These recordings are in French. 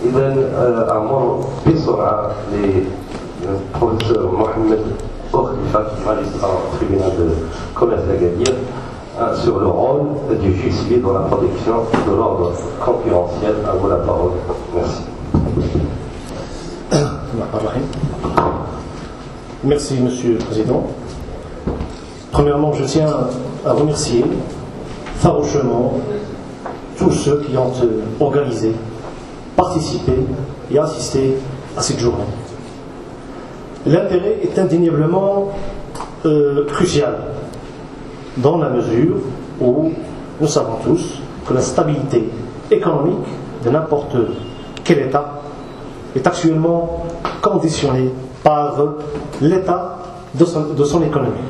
إذا أمر بسرعة للبروفيسور محمد Boukhlifa, magistrat au tribunal de commerce d'Agadir, sur le rôle du JSB dans la protection de l'ordre concurrentiel. À vous la parole. Merci. Merci, Monsieur le Président. Premièrement, je tiens à remercier farouchement tous ceux qui ont organisé, participé et assisté à cette journée. L'intérêt est indéniablement crucial, dans la mesure où nous savons tous que la stabilité économique de n'importe quel État est actuellement conditionnée par l'état de son économie.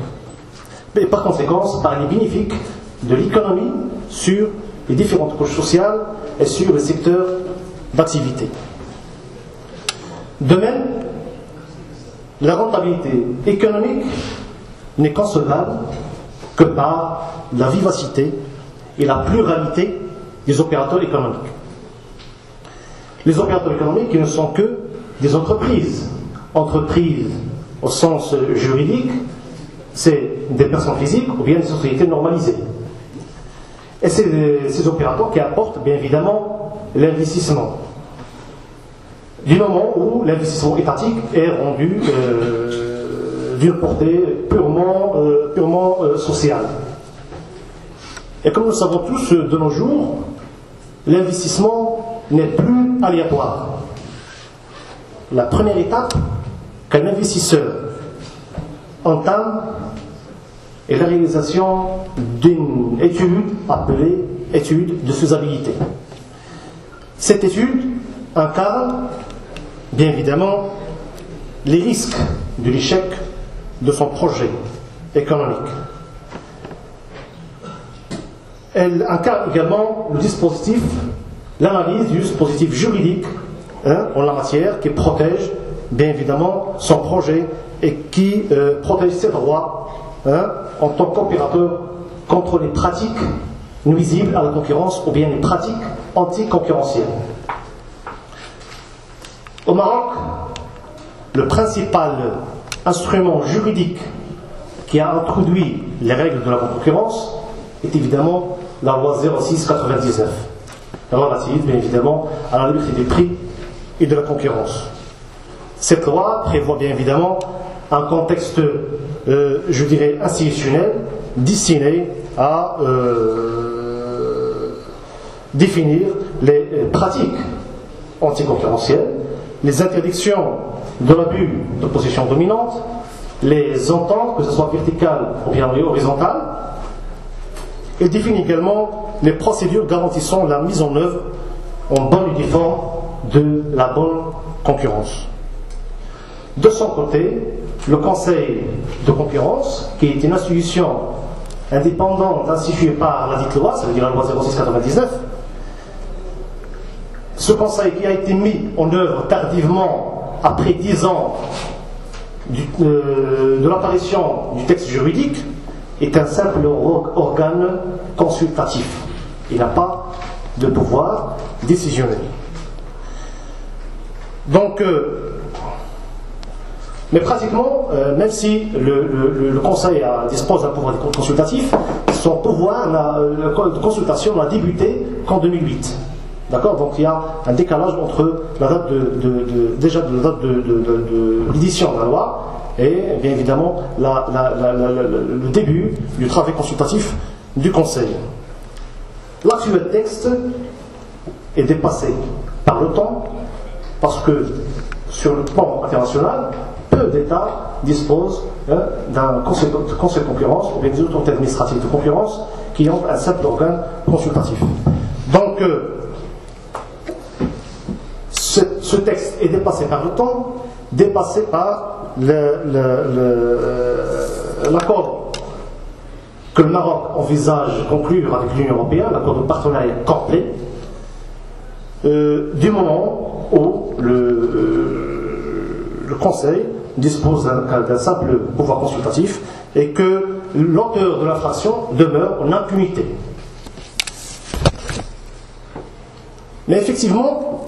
Et par conséquent, par les bénéfices de l'économie sur les différentes couches sociales et sur les secteurs d'activité. De même, la rentabilité économique n'est concevable que par la vivacité et la pluralité des opérateurs économiques. Les opérateurs économiques qui ne sont que des entreprises. Entreprises au sens juridique, c'est des personnes physiques ou bien des sociétés normalisées. Et c'est ces opérateurs qui apportent bien évidemment l'investissement. Du moment où l'investissement étatique est rendu d'une portée purement sociale. Et comme nous le savons tous de nos jours, l'investissement n'est plus aléatoire. La première étape qu'un investisseur entame est la réalisation d'une étude appelée étude de faisabilité. Cette étude incarne bien évidemment les risques de l'échec de son projet économique. Elle incarne également le dispositif, l'analyse du dispositif juridique en la matière qui protège bien évidemment son projet et qui protège ses droits en tant qu'opérateur contre les pratiques nuisibles à la concurrence ou bien les pratiques anticoncurrentielles. Au Maroc, le principal instrument juridique qui a introduit les règles de la concurrence est évidemment la loi 06/99, relative bien évidemment à la liberté des prix et de la concurrence. Cette loi prévoit bien évidemment un contexte, je dirais, institutionnel destiné à définir les pratiques anticoncurrentielles, les interdictions de l'abus de position dominante, les ententes, que ce soit verticales ou bien horizontales. Il définit également les procédures garantissant la mise en œuvre en bonne et due forme de la bonne concurrence. De son côté, le Conseil de concurrence, qui est une institution indépendante instituée par la dite loi, c'est-à-dire la loi 06/99, ce Conseil qui a été mis en œuvre tardivement, après 10 ans de l'apparition du texte juridique, est un simple organe consultatif. Il n'a pas de pouvoir décisionnel. Donc, mais pratiquement, même si le Conseil dispose d'un pouvoir consultatif, son pouvoir de consultation n'a débuté qu'en 2008. D'accord? Donc il y a un décalage entre la date de l'édition de la loi et bien évidemment le début du travail consultatif du Conseil. L'actuel texte est dépassé par le temps parce que sur le plan international, peu d'États disposent d'un conseil de concurrence ou bien des autorités administratives de concurrence qui ont un simple organe consultatif. Donc ce texte est dépassé par le temps, dépassé par l'accord que le Maroc envisage de conclure avec l'Union européenne, l'accord de partenariat complet, du moment où le Conseil dispose d'un simple pouvoir consultatif et que l'auteur de l'infraction demeure en impunité. Mais effectivement,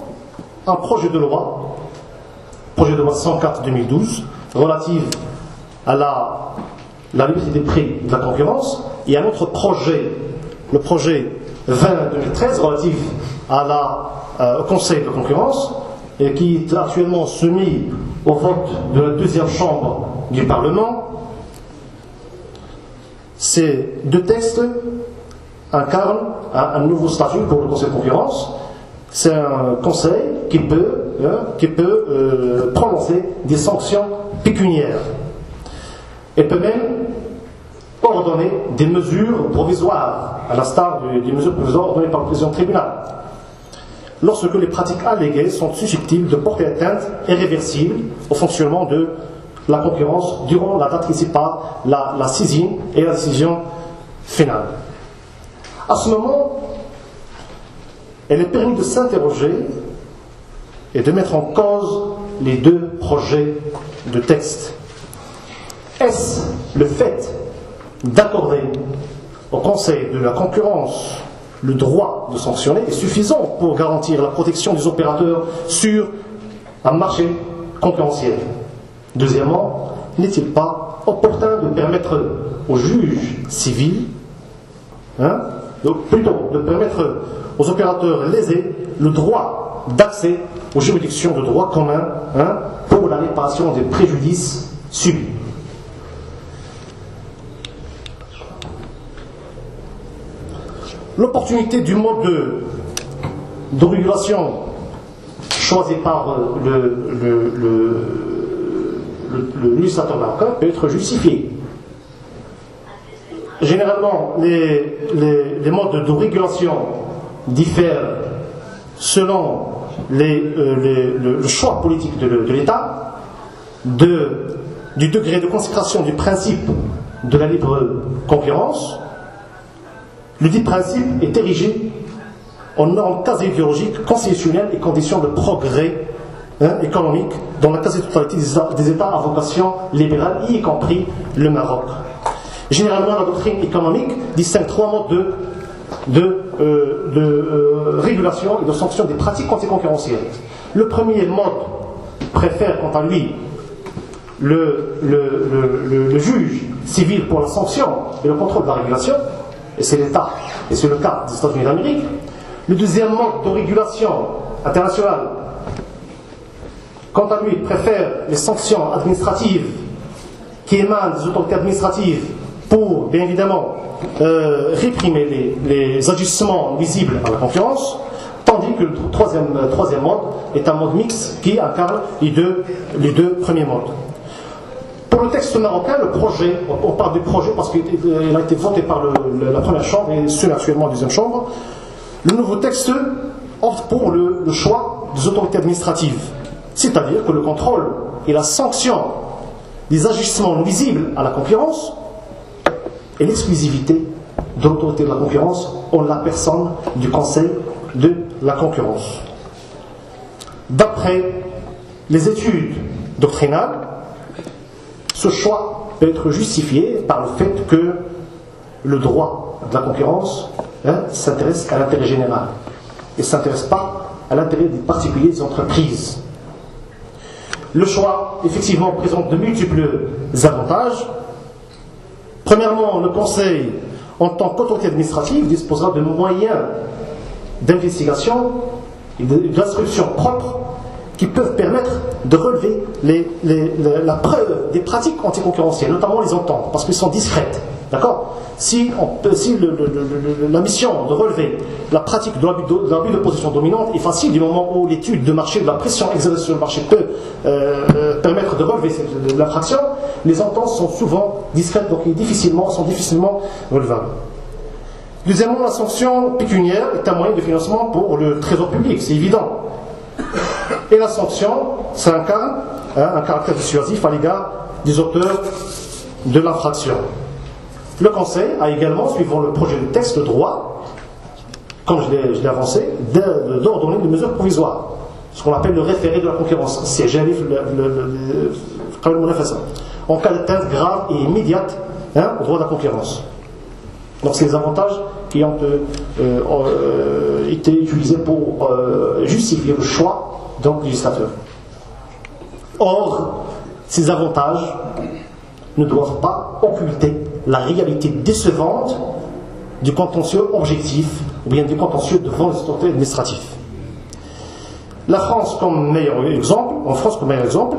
un projet de loi 104-2012, relative à la liberté des prix de la concurrence, et un autre projet, le projet 20-2013, relatif au Conseil de concurrence, et qui est actuellement soumis au vote de la deuxième chambre du Parlement. Ces deux textes incarnent un nouveau statut pour le Conseil de concurrence. C'est un conseil qui peut prononcer des sanctions pécuniaires et peut même ordonner des mesures provisoires, à l'instar des mesures provisoires ordonnées par le président du tribunal, lorsque les pratiques alléguées sont susceptibles de porter atteinte irréversible au fonctionnement de la concurrence durant la date qui sépare la saisine et la décision finale. À ce moment, il est permis de s'interroger et de mettre en cause les deux projets de texte. Est-ce le fait d'accorder au Conseil de la concurrence le droit de sanctionner est suffisant pour garantir la protection des opérateurs sur un marché concurrentiel? Deuxièmement, n'est-il pas opportun de permettre aux juges civils, plutôt de permettre aux opérateurs lésés le droit d'accès aux juridictions de droit commun pour la réparation des préjudices subis? L'opportunité du mode de régulation choisi par le législateur marocain peut être justifiée. Généralement, les modes de régulation diffèrent selon le choix politique de l'État, du degré de consécration du principe de la libre concurrence. Le dit principe est érigé en normes quasi-idéologiques, constitutionnelles et conditions de progrès économique dans la quasi-totalité des États à vocation libérale, y compris le Maroc. Généralement, la doctrine économique distingue trois modes de régulation et de sanction des pratiques anticoncurrentielles. Le premier mode préfère, quant à lui, le juge civil pour la sanction et le contrôle de la régulation, et c'est l'État, et c'est le cas des États-Unis d'Amérique. Le deuxième mode de régulation internationale, quant à lui, préfère les sanctions administratives qui émanent des autorités administratives pour, bien évidemment, réprimer les agissements visibles à la concurrence, tandis que le troisième mode est un mode mixte qui incarne les deux premiers modes. Pour le texte marocain, le projet, on parle du projet parce qu'il a été voté par la première chambre et celui actuellement la deuxième chambre, le nouveau texte opte pour le choix des autorités administratives, c'est-à-dire que le contrôle et la sanction des agissements nuisibles à la concurrence et l'exclusivité de l'autorité de la concurrence en la personne du Conseil de la concurrence. D'après les études doctrinales, ce choix peut être justifié par le fait que le droit de la concurrence s'intéresse à l'intérêt général et ne s'intéresse pas à l'intérêt des particuliers, des entreprises. Le choix, effectivement, présente de multiples avantages. Premièrement, le Conseil, en tant qu'autorité administrative, disposera de moyens d'investigation et d'instruction propres qui peuvent permettre de relever la preuve des pratiques anticoncurrentielles, notamment les ententes, parce qu'elles sont discrètes. D'accord ? Si la mission de relever la pratique de l'abus de position dominante est facile du moment où l'étude de marché, de la pression exercée sur le marché peut permettre de relever l'infraction, les ententes sont souvent discrètes, donc sont difficilement relevables. Deuxièmement, la sanction pécuniaire est un moyen de financement pour le trésor public, c'est évident. Et la sanction, ça incarne un caractère dissuasif à l'égard des auteurs de l'infraction. Le Conseil a également, suivant le projet de texte, le droit, comme je l'ai avancé, d'ordonner des mesures provisoires, ce qu'on appelle le référé de la concurrence, c'est en cas d'atteinte grave et immédiate au droit de la concurrence. Donc c'est les avantages qui ont été utilisés pour justifier le choix donc législateur. Or, ces avantages ne doivent pas occulter la réalité décevante du contentieux objectif ou bien du contentieux devant les autorités administratives. La France comme meilleur exemple, en France comme meilleur exemple,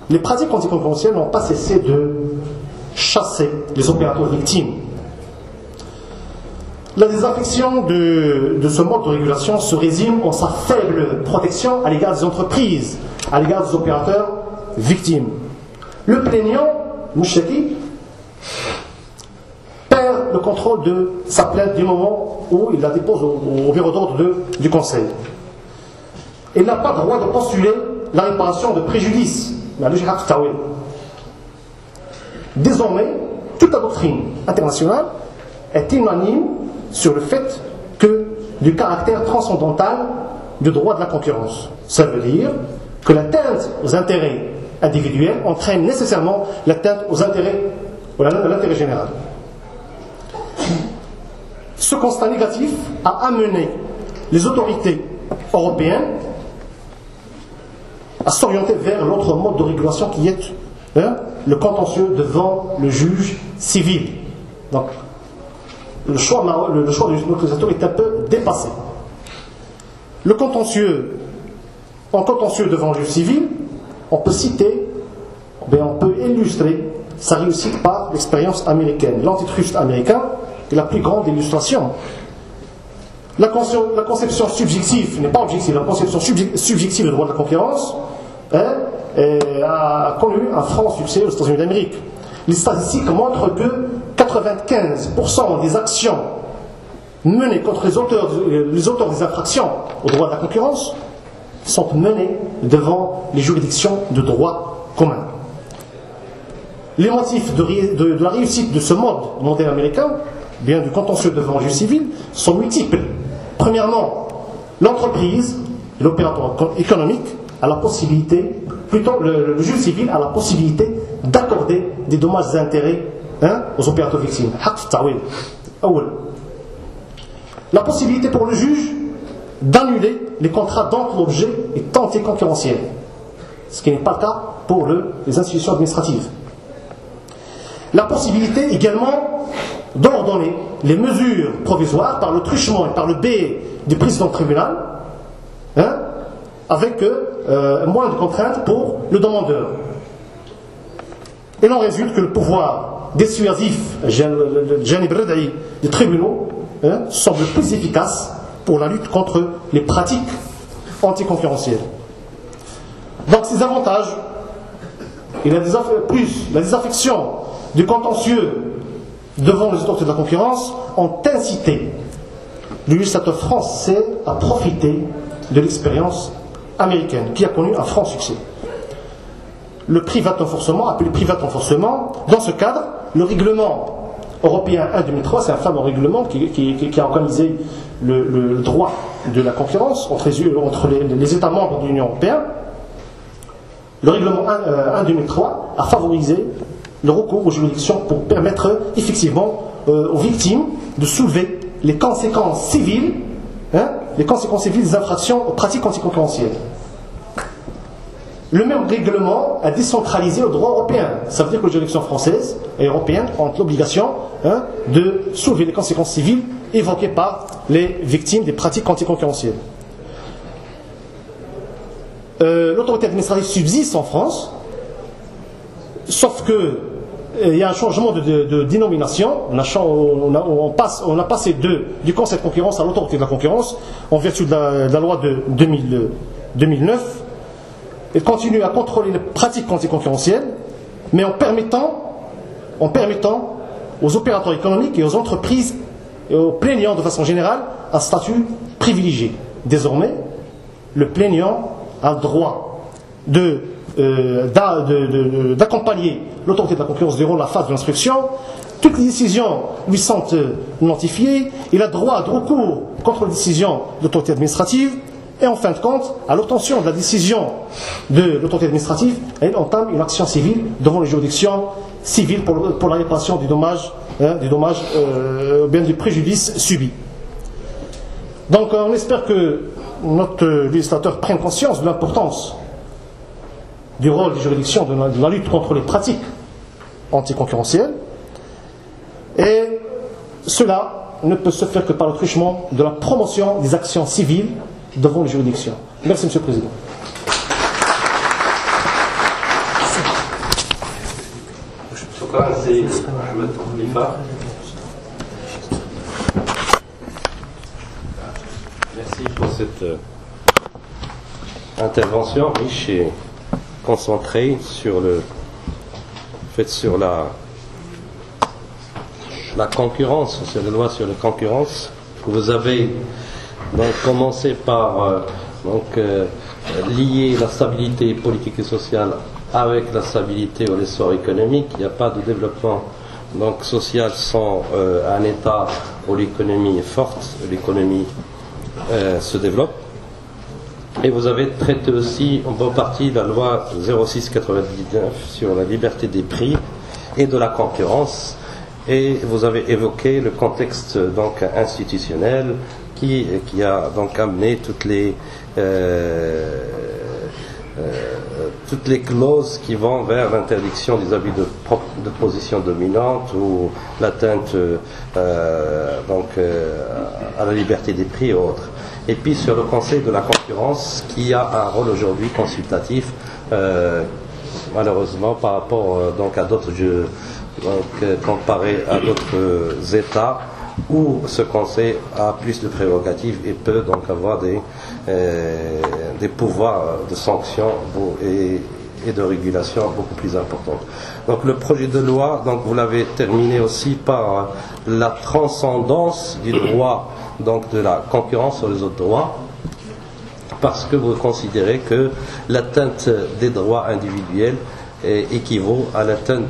les pratiques anticoncurrentielles n'ont pas cessé de chasser les opérateurs victimes. La désaffection de ce mode de régulation se résume en sa faible protection à l'égard des entreprises, à l'égard des opérateurs victimes. Le plaignant, Mouchaki, perd le contrôle de sa plainte du moment où il la dépose au bureau d'ordre du Conseil. Il n'a pas le droit de postuler la réparation de préjudice. Désormais, toute la doctrine internationale est unanime sur le fait que du caractère transcendantal du droit de la concurrence. Ça veut dire que l'atteinte aux intérêts individuels entraîne nécessairement l'atteinte aux intérêts, à l'intérêt général. Ce constat négatif a amené les autorités européennes à s'orienter vers l'autre mode de régulation qui est le contentieux devant le juge civil. Donc, le choix du législateur est un peu dépassé. En contentieux devant le juge civil, on peut citer, on peut illustrer sa réussite par l'expérience américaine. L'antitrust américain est la plus grande illustration. La conception subjective n'est pas objective, la conception subjective du droit de la concurrence a connu un franc succès aux États-Unis d'Amérique. Les statistiques montrent que 95% des actions menées contre les auteurs des infractions au droit de la concurrence sont menées devant les juridictions de droit commun. Les motifs de la réussite de ce modèle américain, bien du contentieux devant le juge civil, sont multiples. Premièrement, l'entreprise, l'opérateur économique, a la possibilité, plutôt le juge civil a la possibilité d'accorder des dommages et intérêts aux opérateurs victimes. La possibilité pour le juge d'annuler les contrats dont l'objet est anticoncurrentiel, ce qui n'est pas le cas pour les institutions administratives. La possibilité également d'ordonner les mesures provisoires par le truchement et par le biais du président du tribunal, avec moins de contraintes pour le demandeur. Il en résulte que le pouvoir dissuasif des tribunaux semble plus efficace pour la lutte contre les pratiques anticoncurrentielles. Donc ces avantages et la désaffection du contentieux devant les autorités de la concurrence ont incité le législateur français à profiter de l'expérience américaine qui a connu un franc succès. Le private enforcement, appelé private enforcement, dans ce cadre, le règlement européen 1/2003, c'est un fameux règlement qui a organisé le droit de la concurrence entre les États membres de l'Union européenne. Le règlement 1/2003 a favorisé le recours aux juridictions pour permettre effectivement aux victimes de soulever les conséquences civiles, des infractions aux pratiques anticoncurrentielles. Le même règlement a décentralisé le droit européen. Ça veut dire que les juridictions françaises et européennes ont l'obligation de soulever les conséquences civiles évoquées par les victimes des pratiques anticoncurrentielles. L'autorité administrative subsiste en France, sauf que il y a un changement de dénomination. On a passé du Conseil de concurrence à l'autorité de la concurrence en vertu de la loi de 2009. Elle continue à contrôler les pratiques anticoncurrentielles, mais en permettant aux opérateurs économiques et aux entreprises et aux plaignants de façon générale un statut privilégié. Désormais, le plaignant a le droit d'accompagner l'autorité de la concurrence durant la phase de l'instruction. Toutes les décisions lui sont notifiées. Il a droit de recours contre les décisions de l'autorité administrative. Et en fin de compte, à l'obtention de la décision de l'autorité administrative, elle entame une action civile devant les juridictions civiles pour la réparation du dommage, bien du préjudice subi. Donc on espère que notre législateur prenne conscience de l'importance du rôle des juridictions de la lutte contre les pratiques anticoncurrentielles, et cela ne peut se faire que par le truchement de la promotion des actions civiles devant les juridictions. Merci, Monsieur le Président. Merci pour cette intervention riche et concentrée sur la concurrence, sur les lois sur la concurrence. Vous avez donc commencé par lier la stabilité politique et sociale avec la stabilité ou l'essor économique. Il n'y a pas de développement social sans un État où l'économie est forte, l'économie se développe. Et vous avez traité aussi en bonne partie la loi 06/99 sur la liberté des prix et de la concurrence, et vous avez évoqué le contexte institutionnel qui a amené toutes les clauses qui vont vers l'interdiction des abus de position dominante ou l'atteinte à la liberté des prix et autres. Et puis sur le Conseil de la concurrence qui a un rôle aujourd'hui consultatif, malheureusement par rapport à d'autres jeux, comparé à d'autres États où ce Conseil a plus de prérogatives et peut donc avoir des pouvoirs de sanction et de régulation beaucoup plus importants. Donc le projet de loi, vous l'avez terminé aussi par la transcendance du droit de la concurrence sur les autres droits, parce que vous considérez que l'atteinte des droits individuels équivaut à l'atteinte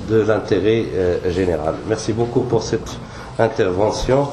de l'intérêt général. Merci beaucoup pour cette intervention.